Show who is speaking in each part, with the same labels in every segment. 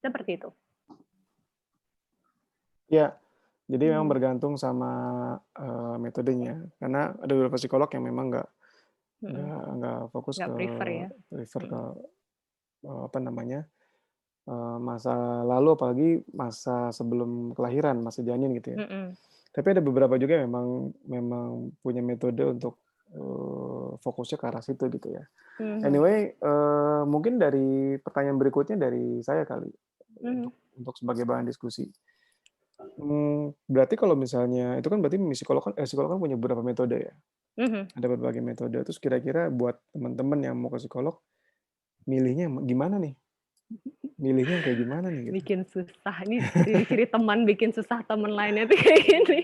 Speaker 1: Seperti itu.
Speaker 2: Ya, jadi memang
Speaker 1: Mhm.
Speaker 2: bergantung sama, metodenya. Karena ada beberapa psikolog yang memang
Speaker 1: Mhm.
Speaker 2: nggak fokus
Speaker 1: Nggak
Speaker 2: ke
Speaker 1: prefer ya?
Speaker 2: refer ke,
Speaker 1: Mhm.
Speaker 2: apa namanya, masa lalu apalagi masa sebelum kelahiran, masa janin gitu ya.
Speaker 1: Mhm.
Speaker 2: Tapi ada beberapa juga yang memang memang punya metode untuk, fokusnya ke arah situ gitu ya.
Speaker 1: Mhm.
Speaker 2: Anyway, mungkin dari pertanyaan berikutnya dari saya kali,
Speaker 1: Mhm.
Speaker 2: untuk sebagai bahan diskusi. Berarti kalau misalnya itu kan berarti psikolog kan punya beberapa metode ya,
Speaker 1: Mhm.
Speaker 2: ada berbagai metode. Terus kira-kira buat teman-teman yang mau ke psikolog, milihnya gimana nih? Milihnya yang kayak gimana nih gitu?
Speaker 1: Bikin susah, ini ciri-ciri teman bikin susah teman lainnya tuh kayak gini.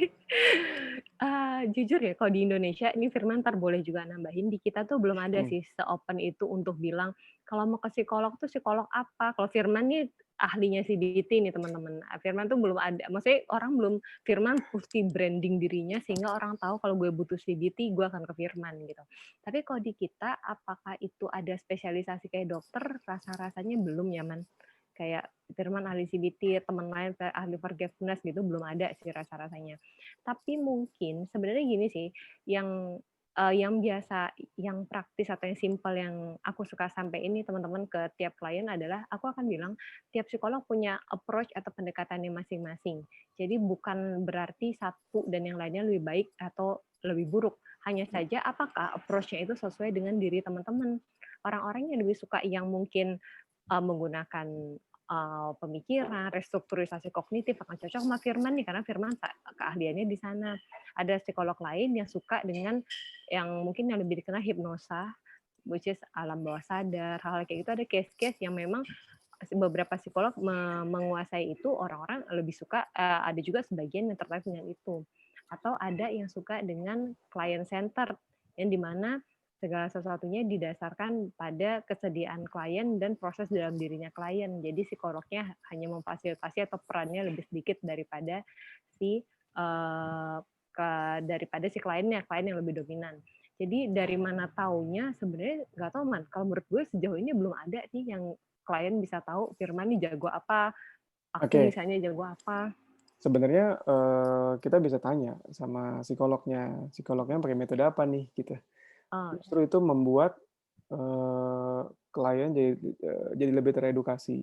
Speaker 1: Jujur ya kalau di Indonesia ini Firman entar boleh juga nambahin, di kita tuh belum ada
Speaker 2: Mhm,
Speaker 1: sih se-open itu untuk bilang, kalau mau ke psikolog tuh psikolog apa. Kalau Firman nih ahlinya CBT nih teman-teman. Firman tuh belum ada, maksudnya orang belum, Firman mesti branding dirinya sehingga orang tahu kalau gue butuh CBT, gue akan ke Firman gitu. Tapi kalau di kita, apakah itu ada spesialisasi kayak dokter, rasa-rasanya belum nyaman. Kayak Firman ahli CBT, teman lain ahli forgiveness gitu, belum ada sih rasa-rasanya. Tapi mungkin sebenarnya gini sih, yang biasa, yang praktis atau yang simpel yang aku suka sampaiin nih teman-teman ke tiap klien adalah, aku akan bilang tiap psikolog punya approach atau pendekatannya masing-masing. Jadi bukan berarti satu dan yang lainnya lebih baik atau lebih buruk. Hanya saja apakah approach-nya itu sesuai dengan diri teman-teman. Orang-orang yang lebih suka yang mungkin menggunakan pemikiran, restrukturisasi kognitif akan cocok sama Firman nih, karena Firman keahliannya di sana. Ada psikolog lain yang suka dengan yang mungkin yang lebih dikenal hipnosa, which is alam bawah sadar, hal-hal kayak gitu. Ada case-case yang memang beberapa psikolog menguasai itu, orang-orang lebih suka, ada juga sebagian yang tertarik dengan itu. Atau ada yang suka dengan client center, yang dimana segala sesuatunya didasarkan pada kesediaan klien dan proses dalam dirinya klien. Jadi psikolognya hanya memfasilitasi atau perannya lebih sedikit daripada si uh, daripada si kliennya, klien yang lebih dominan. Jadi dari mana taunya sebenarnya nggak tahu man. Kalau menurut gue sejauh ini belum ada nih yang klien bisa tahu Firman nih jago apa, aku
Speaker 2: oke.
Speaker 1: misalnya jago apa.
Speaker 2: Sebenarnya, kita bisa tanya sama psikolognya pakai metode apa nih gitu.
Speaker 1: Oh,
Speaker 2: Justru itu membuat, klien jadi lebih teredukasi.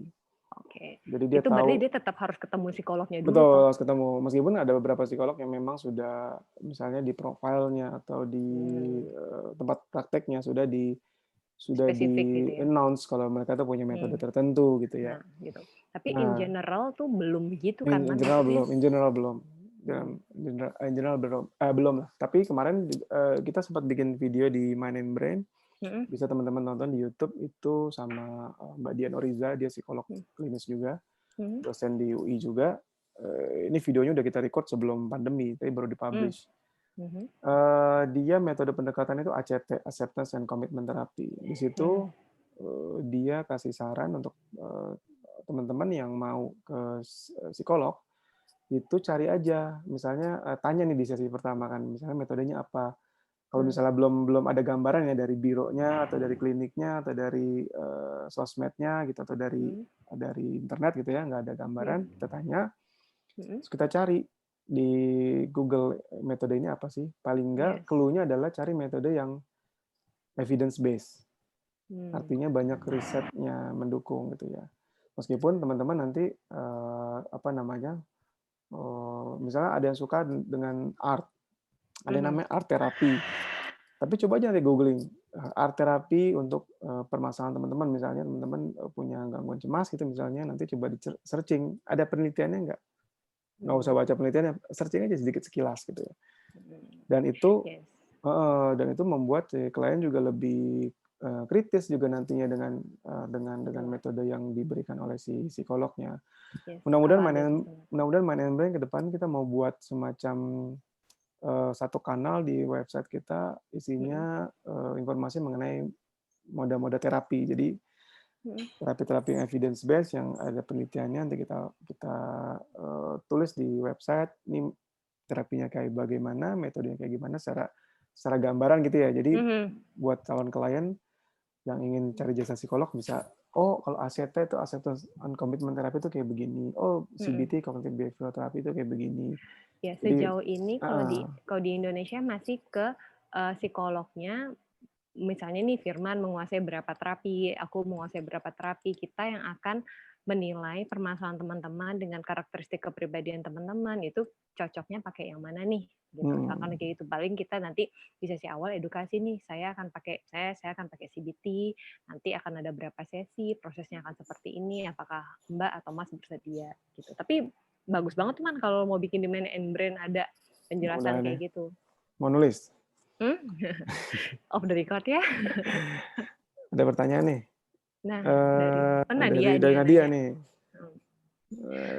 Speaker 1: oke.
Speaker 2: Jadi dia
Speaker 1: Itu berarti
Speaker 2: tahu
Speaker 1: dia tetap harus ketemu psikolognya dulu toh.
Speaker 2: betul, harus ketemu. Meskipun ada beberapa psikolog yang memang sudah misalnya di profilnya atau di, tempat prakteknya sudah
Speaker 1: Spesifik gitu ya.
Speaker 2: di-announce kalau mereka tuh punya metode
Speaker 1: Hmm.
Speaker 2: tertentu gitu ya.
Speaker 1: Nah, gitu. Tapi in
Speaker 2: Nah,
Speaker 1: general tuh belum begitu kan,
Speaker 2: in
Speaker 1: Man?
Speaker 2: general
Speaker 1: Maksudnya,
Speaker 2: belum in general belum.
Speaker 1: hmm.
Speaker 2: In general belum lah. Tapi kemarin kita sempat bikin video di Mind and Brain,
Speaker 1: Hmm.
Speaker 2: bisa teman-teman nonton di YouTube itu sama, Mbak Dian Oriza, dia psikolog
Speaker 1: Hmm.
Speaker 2: klinis juga,
Speaker 1: Hmm.
Speaker 2: dosen di UI juga. Ini videonya udah kita record sebelum pandemi, tapi baru
Speaker 1: Hmm.
Speaker 2: dipublish.
Speaker 1: Hmm.
Speaker 2: Dia metode pendekatan itu ACT, Acceptance and Commitment Therapy. Di
Speaker 1: Hmm.
Speaker 2: situ dia kasih saran untuk teman-teman yang mau ke psikolog, itu cari aja, misalnya tanya nih di sesi pertama kan, misalnya metodenya apa. Kalau
Speaker 1: Hmm.
Speaker 2: misalnya belum belum ada gambaran ya dari bironya atau dari kliniknya atau dari sosmednya gitu atau
Speaker 1: Hmm.
Speaker 2: dari internet gitu ya, nggak ada
Speaker 1: Hmm.
Speaker 2: gambaran, kita tanya,
Speaker 1: Hmm.
Speaker 2: terus kita cari di Google metode ini apa sih. Paling nggak
Speaker 1: Yes.
Speaker 2: clue-nya adalah cari metode yang evidence based.
Speaker 1: Hmm.
Speaker 2: Artinya banyak risetnya mendukung gitu ya. Meskipun teman-teman nanti apa namanya, misalnya ada yang suka dengan art, ada yang
Speaker 1: Hmm.
Speaker 2: namanya art therapy. Tapi coba aja nanti googling art therapy untuk permasalahan teman-teman, misalnya teman-teman punya gangguan cemas gitu misalnya, nanti coba di searching, ada penelitiannya nggak usah
Speaker 1: Hmm.
Speaker 2: baca penelitiannya, searching aja sedikit sekilas gitu ya.
Speaker 1: Hmm.
Speaker 2: Dan itu
Speaker 1: Yes.
Speaker 2: membuat si klien juga lebih kritis juga nantinya dengan
Speaker 1: Betul.
Speaker 2: metode yang diberikan oleh si psikolognya.
Speaker 1: Yes.
Speaker 2: Mudah-mudahan
Speaker 1: Kalau ada
Speaker 2: Mind and Brain ke depan kita mau buat semacam satu kanal di website kita
Speaker 1: Hmm.
Speaker 2: isinya informasi mengenai moda-moda terapi. Jadi
Speaker 1: Hmm.
Speaker 2: terapi-terapi yang evidence based yang ada penelitiannya nanti kita tulis di website. Ini terapinya kayak bagaimana, metodenya kayak gimana secara gambaran gitu ya. Jadi
Speaker 1: Hmm.
Speaker 2: buat calon klien yang ingin cari jasa psikolog bisa oh kalau ACT itu acceptance and commitment therapy itu kayak begini. Oh
Speaker 1: Mhm.
Speaker 2: CBT cognitive behavioral therapy itu kayak begini.
Speaker 1: Ya,
Speaker 2: Jadi
Speaker 1: sejauh ini
Speaker 2: heeh,
Speaker 1: kalau di Indonesia masih ke psikolognya, misalnya nih Firman menguasai berapa terapi, aku menguasai berapa terapi, kita yang akan menilai permasalahan teman-teman dengan karakteristik kepribadian teman-teman, itu cocoknya pakai yang mana nih, gitu. Misalkan
Speaker 2: mhm,
Speaker 1: kayak gitu. Paling kita nanti di sesi awal edukasi nih, saya akan pakai CBT, nanti akan ada berapa sesi, prosesnya akan seperti ini, apakah Mbak atau Mas bersedia, gitu. Tapi bagus banget teman kalau mau bikin demand and brand ada penjelasan
Speaker 2: mudah-mudahan ya.
Speaker 1: kayak gitu.
Speaker 2: Mau nulis?
Speaker 1: Hmm? Off the record ya.
Speaker 2: Ada pertanyaan nih.
Speaker 1: Nah, dari Nadia
Speaker 2: Dari
Speaker 1: nih yang
Speaker 2: Nadia
Speaker 1: nanya.
Speaker 2: nih.
Speaker 1: Hmm,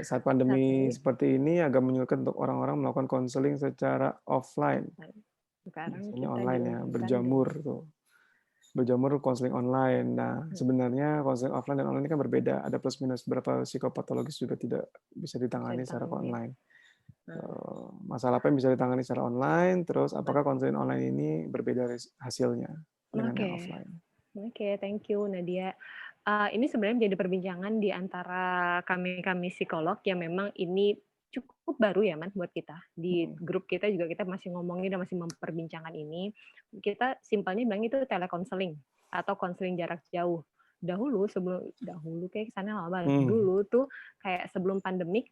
Speaker 2: Saat
Speaker 1: saat
Speaker 2: pandemi
Speaker 1: pandemi
Speaker 2: seperti ini agak menyulitkan untuk orang-orang melakukan konseling secara offline.
Speaker 1: offline. Sekarang
Speaker 2: Biasanya
Speaker 1: kita
Speaker 2: online ya,
Speaker 1: dihubungkan
Speaker 2: berjamur
Speaker 1: dengan
Speaker 2: tuh. Berjamur konseling online. Nah, sebenarnya konseling offline dan online ini kan berbeda. Ada plus minus, beberapa psikopatologis juga tidak bisa
Speaker 1: bisa
Speaker 2: ditangani secara
Speaker 1: ditangani.
Speaker 2: online.
Speaker 1: Nah,
Speaker 2: Masalah apa yang bisa ditangani secara online, terus apakah konseling online ini berbeda hasilnya dengan yang
Speaker 1: Oke,
Speaker 2: offline?
Speaker 1: oke, thank you Nadia. Ini sebenarnya menjadi perbincangan di antara kami psikolog yang memang ini cukup baru ya, Man, buat kita. Di
Speaker 2: Hmm.
Speaker 1: grup kita juga kita masih ngomongin dan masih memperbincangkan ini. Kita simpelnya bilang itu telekonseling atau konseling jarak jauh. Dahulu kayak kesana lama banget.
Speaker 2: Hmm.
Speaker 1: Dulu tuh kayak sebelum pandemik,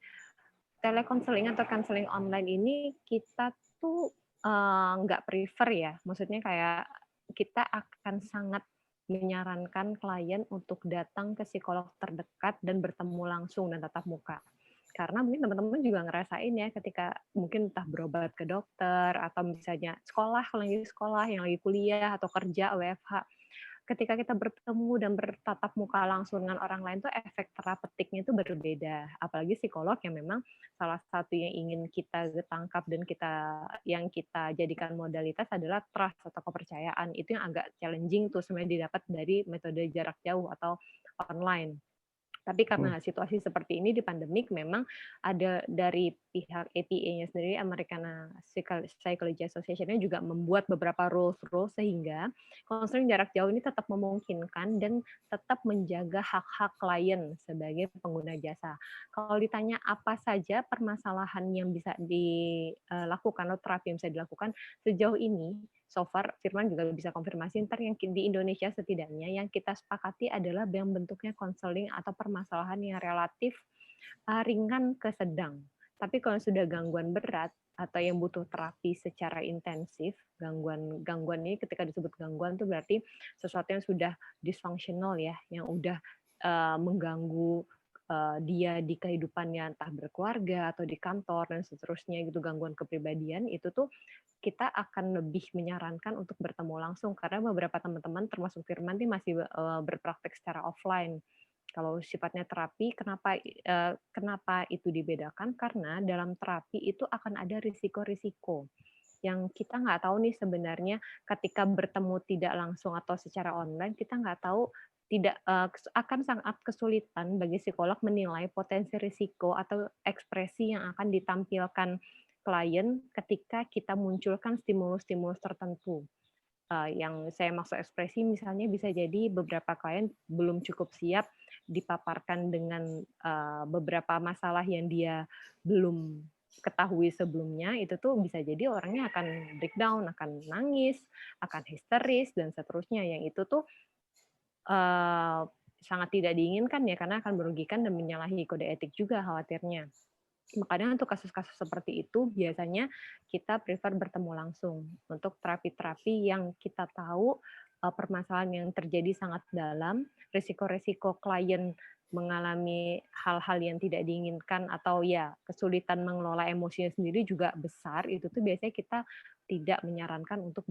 Speaker 1: telekonseling atau konseling online ini kita tuh nggak prefer ya. Maksudnya kayak kita akan sangat menyarankan klien untuk datang ke psikolog terdekat dan bertemu langsung dan tatap muka. Karena mungkin teman-teman juga ngerasain ya ketika mungkin entah berobat ke dokter atau misalnya sekolah, kalau lagi sekolah, yang lagi kuliah atau kerja WFH, ketika kita bertemu dan bertatap muka langsung dengan orang lain tuh efek terapeutiknya itu berbeda. Apalagi psikolog yang memang salah satu yang ingin kita tangkap dan yang kita jadikan modalitas adalah trust atau kepercayaan. Itu yang agak challenging tuh sebenarnya didapat dari metode jarak jauh atau online. Tapi
Speaker 2: Hmm.
Speaker 1: karena situasi seperti ini di pandemik memang ada dari pihak APA-nya sendiri, American Psychology Association-nya juga membuat beberapa rules sehingga konseling jarak jauh ini tetap memungkinkan dan tetap menjaga hak-hak klien sebagai pengguna jasa. Kalau ditanya apa saja permasalahan yang bisa dilakukan atau terapi yang bisa dilakukan sejauh ini, so far Firman juga bisa konfirmasi ntar yang di Indonesia setidaknya yang kita sepakati adalah yang bentuknya konseling atau permasalahan yang relatif ringan ke sedang. Tapi kalau sudah gangguan berat atau yang butuh terapi secara intensif, gangguan ini ketika disebut gangguan itu berarti sesuatu yang sudah dysfunctional ya, yang udah mengganggu dia di kehidupannya entah berkeluarga atau di kantor dan seterusnya gitu, gangguan kepribadian itu tuh kita akan lebih menyarankan untuk bertemu langsung karena beberapa teman-teman termasuk Firman nih masih berpraktek secara offline. Kalau sifatnya terapi, kenapa itu dibedakan? Karena dalam terapi itu akan ada risiko-risiko yang kita nggak tahu nih sebenarnya ketika bertemu tidak langsung atau secara online, kita nggak tahu akan sangat kesulitan bagi psikolog menilai potensi risiko atau ekspresi yang akan ditampilkan klien ketika kita munculkan stimulus-stimulus tertentu. Yang saya maksud ekspresi misalnya bisa jadi beberapa klien belum cukup siap dipaparkan dengan beberapa masalah yang dia belum ketahui sebelumnya, itu tuh bisa jadi orangnya akan breakdown, akan nangis, akan histeris dan seterusnya. Yang itu tuh eh, sangat tidak diinginkan ya karena akan merugikan dan menyalahi kode etik juga khawatirnya. Makanya untuk kasus-kasus seperti itu biasanya kita prefer bertemu langsung untuk terapi-terapi yang kita tahu permasalahan yang terjadi sangat dalam, risiko-risiko klien mengalami hal-hal yang tidak diinginkan atau ya kesulitan mengelola emosinya sendiri juga besar, itu tuh biasanya kita tidak menyarankan untuk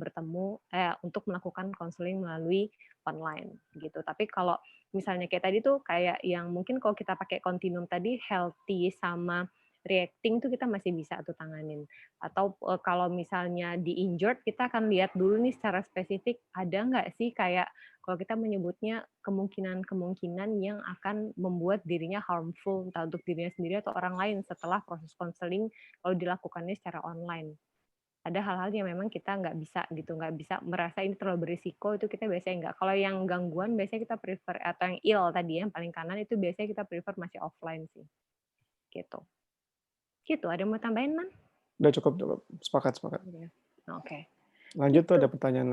Speaker 1: untuk melakukan konseling melalui online gitu. Tapi kalau misalnya kayak tadi tuh kayak yang mungkin kalau kita pakai continuum tadi healthy sama reacting tuh kita masih bisa tuh tanganin. Atau kalau misalnya di injured, kita akan lihat dulu nih secara spesifik, ada nggak sih kayak kalau kita menyebutnya kemungkinan-kemungkinan yang akan membuat dirinya harmful, entah untuk dirinya sendiri atau orang lain setelah proses konseling kalau dilakukannya secara online. Ada hal-hal yang memang kita nggak bisa gitu, nggak bisa merasa ini terlalu berisiko, itu kita biasanya nggak. Kalau yang gangguan biasanya kita prefer atau yang ill tadi yang paling kanan itu biasanya kita prefer masih offline sih, gitu. Gitu, ada yang mau tambahin, Man?
Speaker 2: Udah cukup, sepakat sepakat.
Speaker 1: Iya. Oke,
Speaker 2: Lanjut tuh
Speaker 1: gitu.
Speaker 2: ada pertanyaan